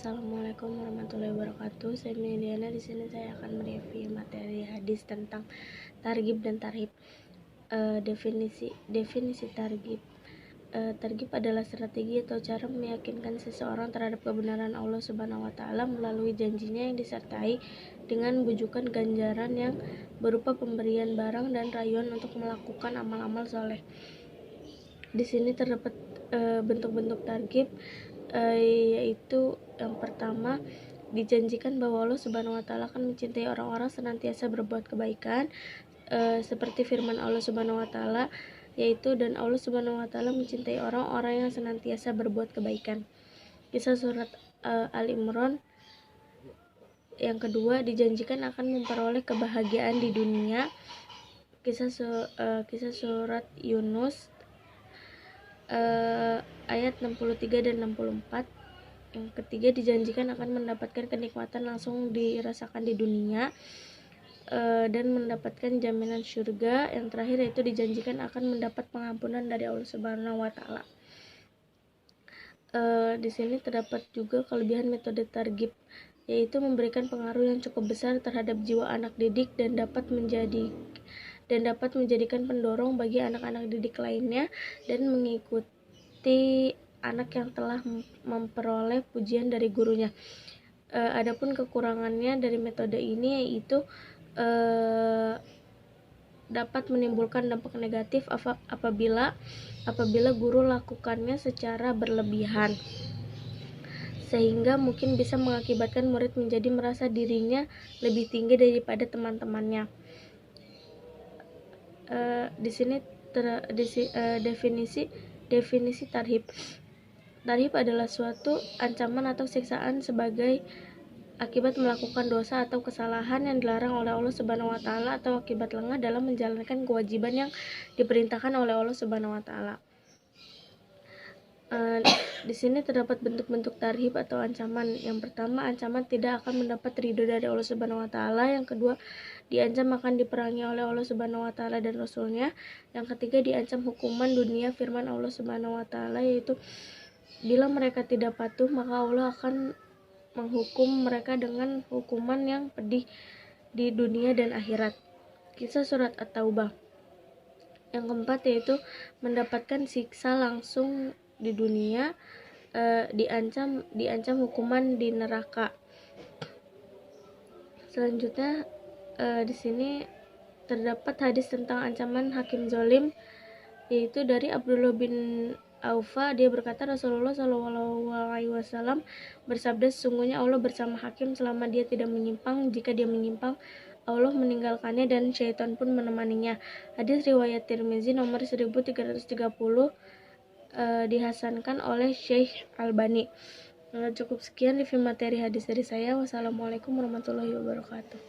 Assalamualaikum warahmatullahi wabarakatuh. Saya Miliana. Di sini saya akan mereview materi hadis tentang targhib dan tarhib. Definisi targhib. Targhib adalah strategi atau cara meyakinkan seseorang terhadap kebenaran Allah Subhanahu wa taala melalui janjinya yang disertai dengan bujukan ganjaran yang berupa pemberian barang dan rayuan untuk melakukan amal-amal soleh. Di sini terdapat bentuk-bentuk targhib, yaitu yang pertama, dijanjikan bahwa Allah Subhanahu wa taala akan mencintai orang-orang senantiasa berbuat kebaikan, seperti firman Allah Subhanahu wa taala, yaitu dan Allah Subhanahu wa taala mencintai orang-orang yang senantiasa berbuat kebaikan. Kisah surat Ali Imran. Yang kedua, dijanjikan akan memperoleh kebahagiaan di dunia. Kisah surat Yunus ayat 63 dan 64. Yang ketiga, dijanjikan akan mendapatkan kenikmatan langsung dirasakan di dunia dan mendapatkan jaminan surga. Yang terakhir yaitu dijanjikan akan mendapat pengampunan dari Allah Subhanahu wa taala. Di sini terdapat juga kelebihan metode targhib, yaitu memberikan pengaruh yang cukup besar terhadap jiwa anak didik dan dapat menjadikan pendorong bagi anak-anak didik lainnya dan mengikuti anak yang telah memperoleh pujian dari gurunya. Adapun kekurangannya dari metode ini yaitu dapat menimbulkan dampak negatif apabila guru lakukannya secara berlebihan, sehingga mungkin bisa mengakibatkan murid menjadi merasa dirinya lebih tinggi daripada teman-temannya. Di sini definisi tarhib. Tarhib adalah suatu ancaman atau siksaan sebagai akibat melakukan dosa atau kesalahan yang dilarang oleh Allah Subhanahu wa taala atau akibat lengah dalam menjalankan kewajiban yang diperintahkan oleh Allah Subhanahu wa taala. Di sini terdapat bentuk-bentuk tarhib atau ancaman. Yang pertama, ancaman tidak akan mendapat ridho dari Allah Subhanahu wa taala. Yang kedua, diancam akan diperangi oleh Allah Subhanahu wa taala dan Rasulnya. Yang ketiga, diancam hukuman dunia, firman Allah Subhanahu wa taala, yaitu bila mereka tidak patuh maka Allah akan menghukum mereka dengan hukuman yang pedih di dunia dan akhirat. Kisah surat At-Taubah. Yang keempat yaitu mendapatkan siksa langsung di dunia, diancam hukuman di neraka. Selanjutnya di sini terdapat hadis tentang ancaman hakim zalim, yaitu dari Abdullah bin Aufa. Dia berkata, Rasulullah SAW bersabda, sesungguhnya Allah bersama hakim selama dia tidak menyimpang. Jika dia menyimpang, Allah meninggalkannya dan syaitan pun menemaninya. Hadis riwayat Tirmizi nomor 1330, dihasankan oleh Syekh Albani. Cukup sekian review materi hadis dari saya. Wassalamualaikum warahmatullahi wabarakatuh.